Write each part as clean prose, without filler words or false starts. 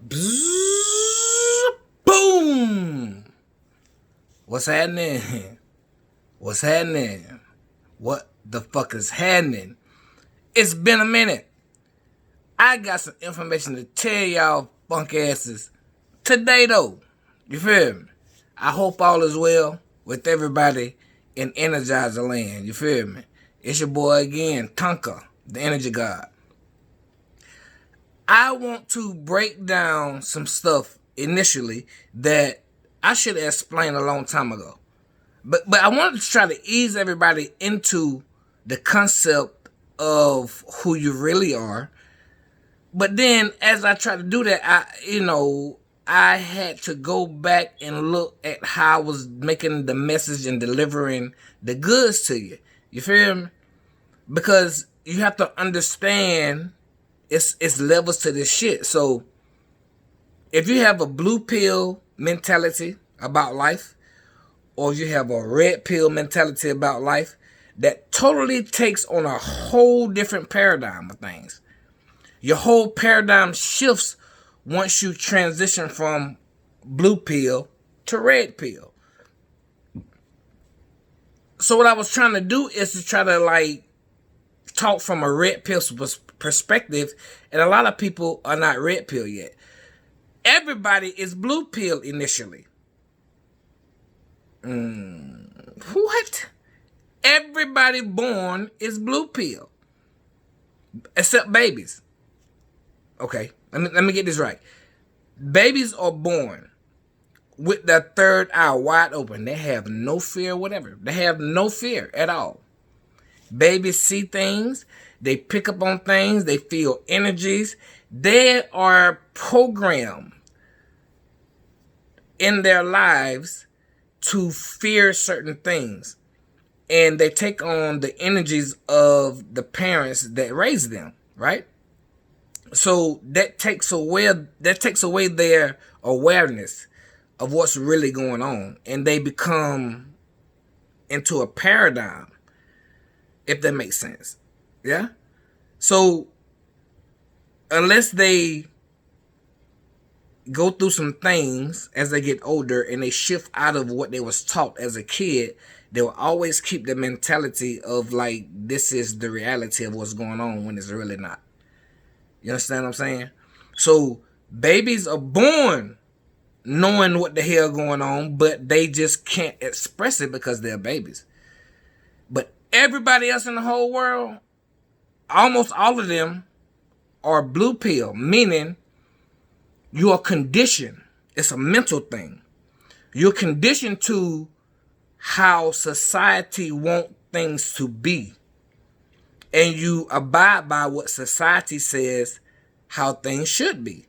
Bzzz, boom! What's happening? What's happening? What the fuck is happening? It's been a minute. I got some information to tell y'all funk asses today though. You feel me? I hope all is well with everybody in Energizer Land. You feel me? It's your boy again, Tonka, the Energy God. I want to break down some stuff initially that I should have explained a long time ago. But I wanted to try to ease everybody into the concept of who you really are. But then as I try to do that, I had to go back and look at how I was making the message and delivering the goods to you. You feel me? Because you have to understand it's levels to this shit. So if you have a blue pill mentality about life, or you have a red pill mentality about life, that totally takes on a whole different paradigm of things. Your whole paradigm shifts once you transition from blue pill to red pill. So what I was trying to do is to try to talk from a red pill perspective, and a lot of people are not red pill yet. Everybody is blue pill initially. What? Everybody born is blue pill, except babies. Okay, let me get this right. Babies are born with their third eye wide open. They have no fear, whatever. They have no fear at all. Babies see things. They pick up on things. They feel energies. They are programmed in their lives to fear certain things. And they take on the energies of the parents that raised them, right? So that takes away their awareness of what's really going on. And they become into a paradigm, if that makes sense. Yeah? So unless they go through some things as they get older and they shift out of what they was taught as a kid, they will always keep the mentality of this is the reality of what's going on when it's really not. You understand what I'm saying? So babies are born knowing what the hell going on, but they just can't express it because they're babies. But everybody else in the whole world, almost all of them, are blue pill, meaning you are conditioned. It's a mental thing. You're conditioned to how society wants things to be. And you abide by what society says how things should be.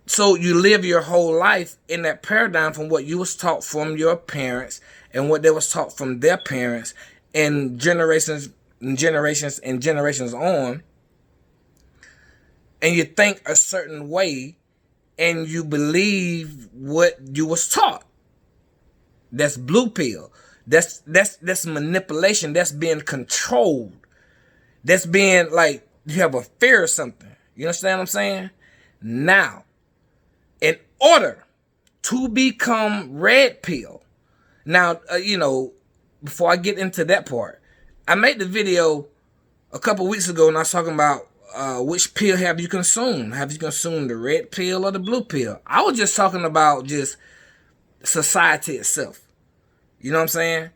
So you live your whole life in that paradigm from what you was taught from your parents and what they was taught from their parents, and generations and generations and generations on. And you think a certain way and you believe what you was taught. That's blue pill. That's manipulation. That's being controlled. That's being you have a fear of something. You understand what I'm saying? Now, in order to become red pill, now, before I get into that part, I made the video a couple weeks ago and I was talking about which pill have you consumed? Have you consumed the red pill or the blue pill? I was just talking about just society itself. You know what I'm saying?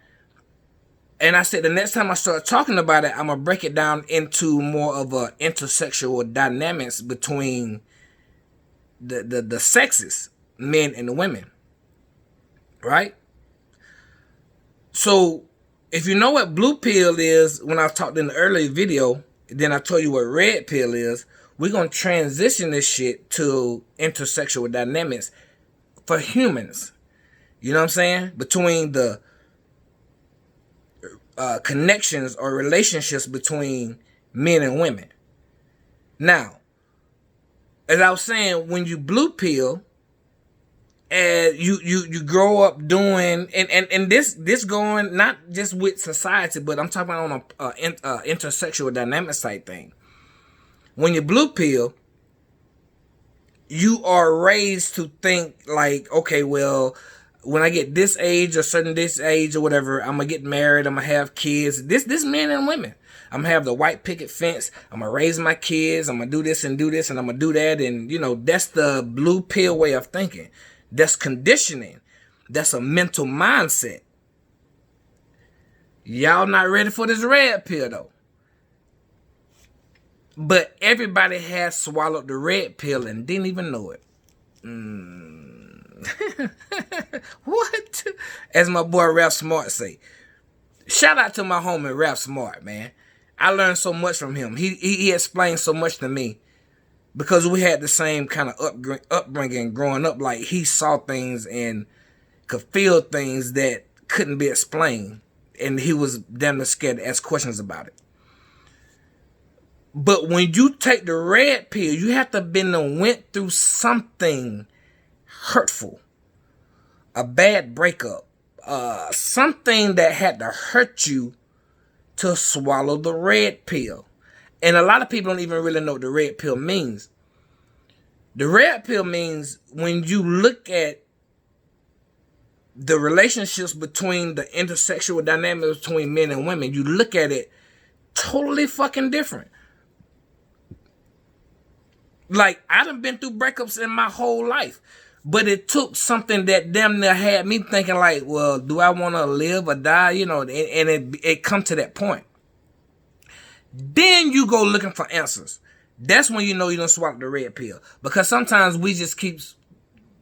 And I said the next time I start talking about it, I'm going to break it down into more of a intersexual dynamics between the sexes, men and women. Right? So if you know what blue pill is, when I talked in the earlier video, then I told you what red pill is, we're going to transition this shit to intersexual dynamics for humans. You know what I'm saying? Between the connections or relationships between men and women. Now, as I was saying, when you blue pill, and you grow up doing and this going not just with society, but I'm talking on a intersexual dynamics type thing. When you blue pill, you are raised to think like, okay, well, when I get this age or certain this age or whatever, I'm gonna get married, I'm gonna have kids. This men and women. I'm gonna have the white picket fence, I'm gonna raise my kids, I'm gonna do this, and I'm gonna do that. And that's the blue pill way of thinking. That's conditioning. That's a mental mindset. Y'all not ready for this red pill though. But everybody has swallowed the red pill and didn't even know it. What? As my boy Rap Smart say. Shout out to my homie Rap Smart, man. I learned so much from him. He explained so much to me because we had the same kind of upbringing growing up. Like, he saw things and could feel things that couldn't be explained. And he was damn near scared to ask questions about it. But when you take the red pill, you have to went through something hurtful, a bad breakup, something that had to hurt you to swallow the red pill. And a lot of people don't even really know what the red pill means. The red pill means when you look at the relationships between the intersexual dynamics between men and women, you look at it totally fucking different. Like, I done been through breakups in my whole life. But it took something that damn near had me thinking like, well, do I want to live or die? And it come to that point. Then you go looking for answers. That's when you know you done swallowed the red pill. Because sometimes we just keep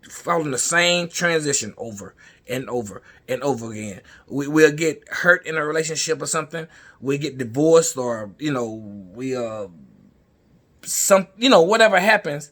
following the same transition over and over and over again. We'll get hurt in a relationship or something. We'll get divorced or, whatever happens,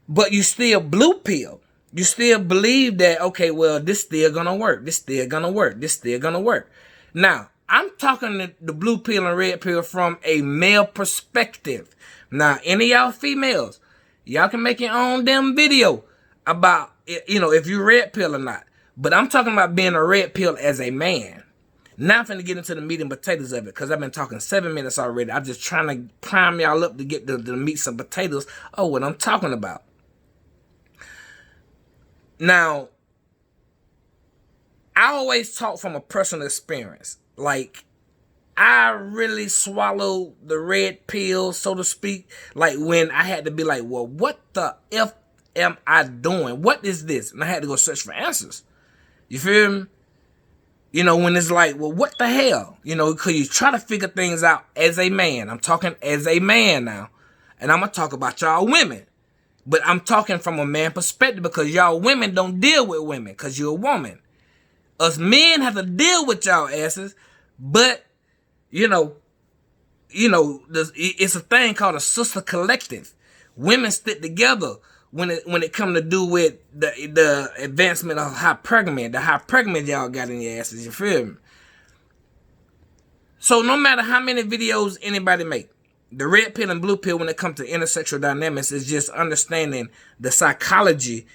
but you still blue pill. You still believe that, okay, well, this still gonna work. This still gonna work. This still gonna work. Now, I'm talking the blue pill and red pill from a male perspective. Now, any of y'all females, y'all can make your own damn video about, if you red pill or not. But I'm talking about being a red pill as a man. Now I'm finna get into the meat and potatoes of it because I've been talking 7 minutes already. I'm just trying to prime y'all up to get the meats and potatoes of what I'm talking about. Now, I always talk from a personal experience. Like, I really swallowed the red pill, so to speak. Like, when I had to be like, well, what the F am I doing? What is this? And I had to go search for answers. You feel me? When it's like, well, what the hell? Because you try to figure things out as a man. I'm talking as a man now. And I'm going to talk about y'all women. But I'm talking from a man perspective because y'all women don't deal with women because you're a woman. Us men have to deal with y'all asses. But, it's a thing called a sister collective. Women stick together when it come to do with the advancement of hypergamy y'all got in your asses, you feel me? So no matter how many videos anybody make, the red pill and blue pill when it comes to intersexual dynamics is just understanding the psychology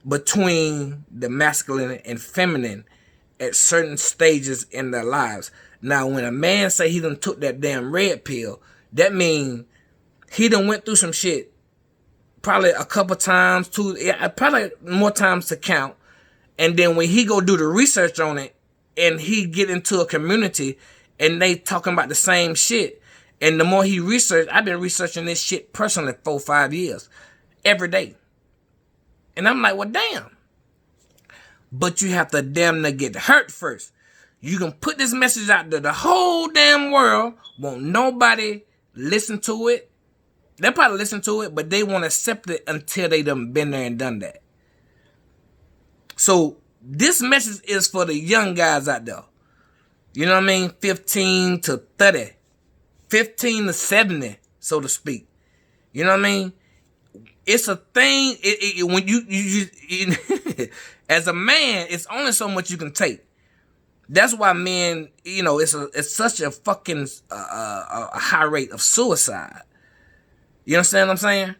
between the masculine and feminine at certain stages in their lives. Now, when a man say he done took that damn red pill, that mean he done went through some shit probably a couple times, probably more times to count. And then when he go do the research on it and he get into a community and they talking about the same shit. And the more he researched, I've been researching this shit personally 4 or 5 years, every day. And I'm like, well, damn. But you have to damn near get hurt first. You can put this message out to the whole damn world. Won't nobody listen to it. They'll probably listen to it, but they won't accept it until they done been there and done that. So this message is for the young guys out there. You know what I mean? 15 to 30. 15 to 70, so to speak. You know what I mean? It's a thing. When you as a man, it's only so much you can take. That's why men, it's such a fucking a high rate of suicide. You understand what I'm saying?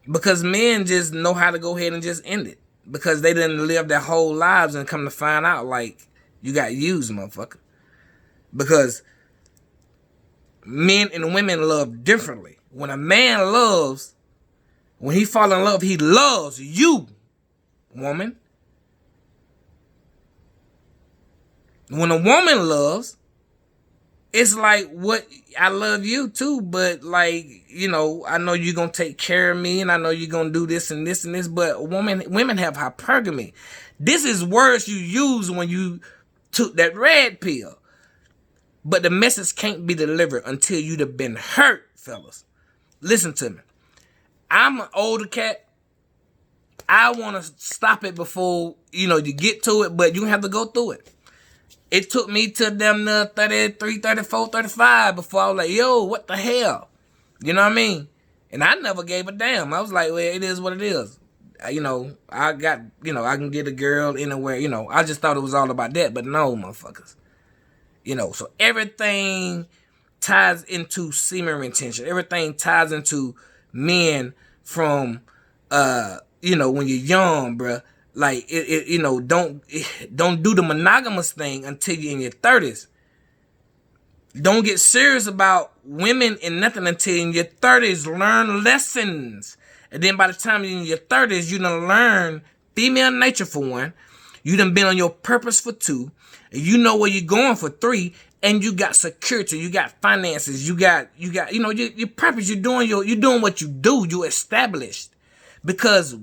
Because men just know how to go ahead and just end it. Because they didn't live their whole lives and come to find out, like, you got used, motherfucker. Because men and women love differently. When a man loves, When he fall in love, he loves you, woman. When a woman loves, it's like, what, I love you too, but like, you know, I know you're going to take care of me and I know you're going to do this and this and this, but women have hypergamy. This is words you use when you took that red pill. But the message can't be delivered until you'd have been hurt, fellas. Listen to me. I'm an older cat. I want to stop it before, you know, you get to it, but you have to go through it. It took me to them 33, 34, 35 before I was like, yo, what the hell? You know what I mean? And I never gave a damn. I was like, well, it is what it is. You know, I can get a girl anywhere. You know, I just thought it was all about that. But no, motherfuckers. You know, so everything ties into semen retention. Everything ties into men from, you know, when you're young, bruh. Like, you know, don't do the monogamous thing until you're in your 30s. Don't get serious about women and nothing until in your 30s. Learn lessons. And then by the time you're in your 30s, you done learn female nature for one. You done been on your purpose for two. You know where you're going for three. And you got security. You got finances. You got, you know, your purpose. You're doing what you do. You established. Because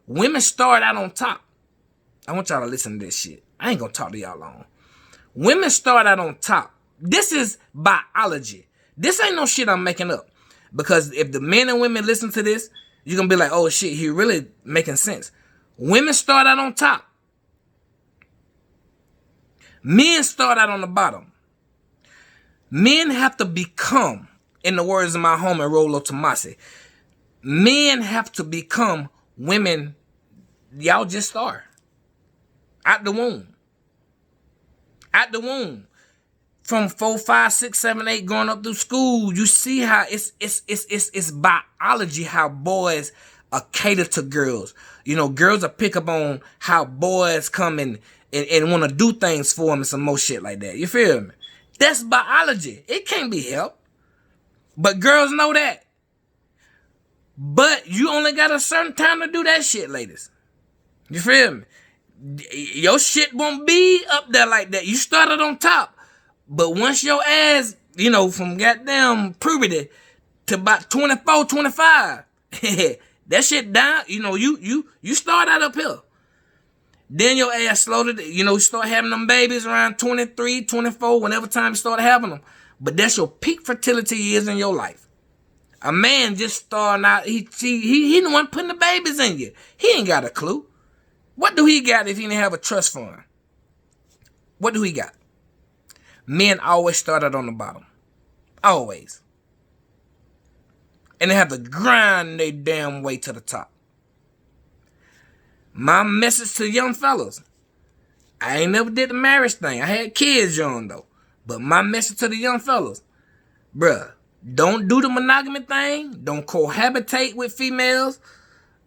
women start out on top. I want y'all to listen to this shit. I ain't gonna talk to y'all long. Women start out on top. This is biology. This ain't no shit I'm making up. Because if the men and women listen to this, you're gonna be like, oh shit, he really making sense. Women start out on top. Men start out on the bottom. Men have to become, in the words of my homie Rolo Tomasi, men have to become women y'all just are. Out the womb. Out the womb. From 4, 5, 6, 7, 8 going up through school, you see how it's biology how boys are catered to girls. You know, girls will pick up on how boys come and want to do things for them and some more shit like that. You feel me? That's biology. It can't be helped. But girls know that. But you only got a certain time to do that shit, ladies. You feel me? Your shit won't be up there like that. You started on top. But once your ass, you know, from goddamn puberty to about 24, 25, that shit down, you know, you start out up here. Then your ass slowly, you know, you start having them babies around 23, 24, whenever time you start having them. But that's your peak fertility years in your life. A man just starting out, he the one putting the babies in you. He ain't got a clue. What do he got if he didn't have a trust fund? What do he got? Men always start out on the bottom. Always. And they have to grind their damn way to the top. My message to young fellas. I ain't never did the marriage thing. I had kids young though. But my message to the young fellas. Bruh, don't do the monogamy thing. Don't cohabitate with females.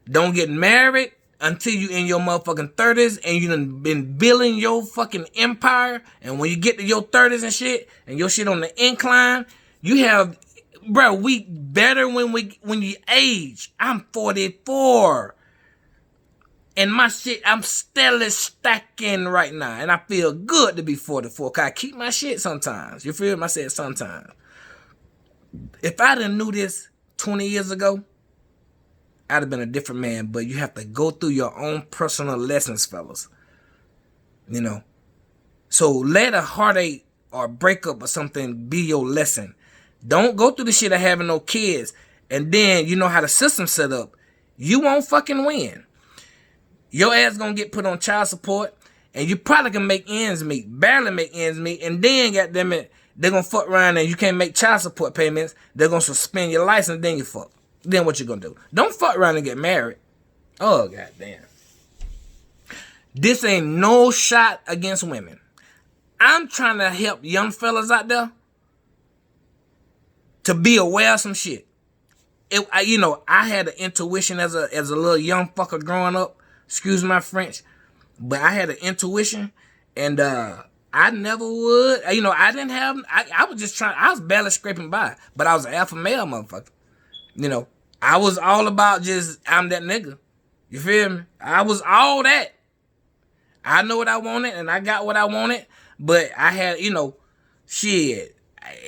Don't get married until you in your motherfucking 30s and you done been building your fucking empire. And when you get to your 30s and shit, and your shit on the incline, you have, bro, we better when you age. I'm 44. And my shit, I'm steadily stacking right now. And I feel good to be 44. Cause I keep my shit sometimes. You feel me? I said sometimes. If I done knew this 20 years ago, I'd have been a different man. But you have to go through your own personal lessons, fellas. You know. So let a heartache or breakup or something be your lesson. Don't go through the shit of having no kids. And then you know how the system's set up. You won't fucking win. Your ass gonna get put on child support. And you probably can make ends meet. Barely make ends meet. And then, goddammit, they're gonna fuck around and you can't make child support payments. They're gonna suspend your license. Then you fuck. Then what you gonna do? Don't fuck around and get married. Oh, goddamn. This ain't no shot against women. I'm trying to help young fellas out there to be aware of some shit. I had an intuition as a little young fucker growing up. Excuse my French. But I had an intuition. And I never would. I didn't have... I was just trying... I was barely scraping by. But I was an alpha male motherfucker. I was all about just, I'm that nigga. You feel me? I was all that. I know what I wanted and I got what I wanted, but I had, shit.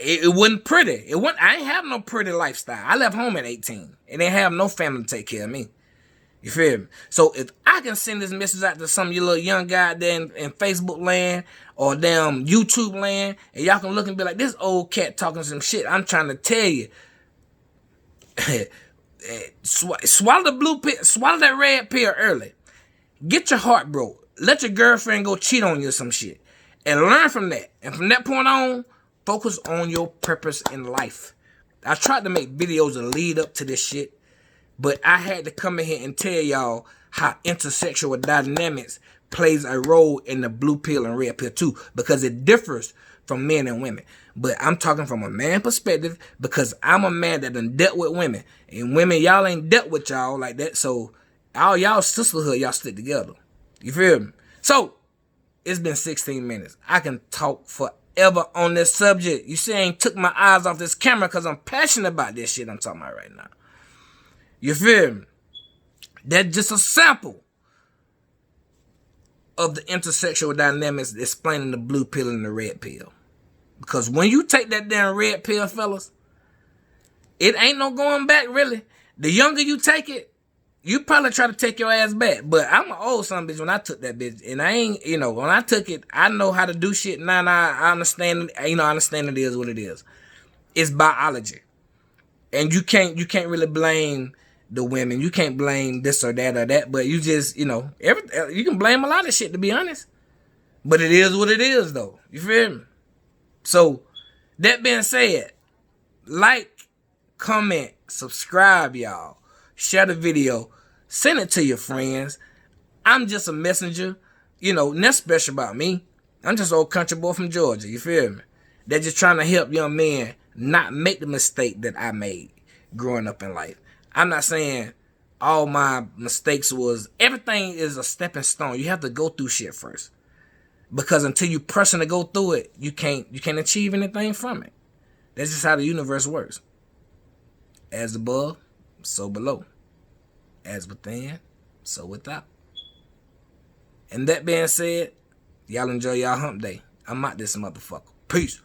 It wasn't pretty. I ain't have no pretty lifestyle. I left home at 18 and didn't have no family to take care of me. You feel me? So if I can send this message out to some of you little young guy there in Facebook land or damn YouTube land, and y'all can look and be like, this old cat talking some shit. I'm trying to tell you. Swallow the blue pill, swallow that red pill early. Get your heart broke. Let your girlfriend go cheat on you or some shit. And learn from that. And from that point on, focus on your purpose in life. I tried to make videos that lead up to this shit, but I had to come in here and tell y'all how intersexual dynamics plays a role in the blue pill and red pill too, because it differs from men and women. But I'm talking from a man perspective because I'm a man that done dealt with women. And women, y'all ain't dealt with y'all like that. So all y'all sisterhood, y'all stick together. You feel me? So it's been 16 minutes. I can talk forever on this subject. You see, I ain't took my eyes off this camera because I'm passionate about this shit I'm talking about right now. You feel me? That's just a sample of the intersexual dynamics explaining the blue pill and the red pill. Because when you take that damn red pill, fellas, it ain't no going back, really. The younger you take it, you probably try to take your ass back. But I'm an old son bitch when I took that bitch. And I ain't, when I took it, I know how to do shit. Now I understand, I understand it is what it is. It's biology. And you can't really blame the women. You can't blame this or that. But you just, you can blame a lot of shit, to be honest. But it is what it is, though. You feel me? So, that being said, like, comment, subscribe, y'all. Share the video. Send it to your friends. I'm just a messenger. Nothing special about me. I'm just an old country boy from Georgia. You feel me? They're just trying to help young men not make the mistake that I made growing up in life. I'm not saying all my mistakes was, everything is a stepping stone. You have to go through shit first. Because until you personally go through it, you can't achieve anything from it. That's just how the universe works. As above, so below. As within, so without. And that being said, y'all enjoy y'all hump day. I'm out this motherfucker. Peace.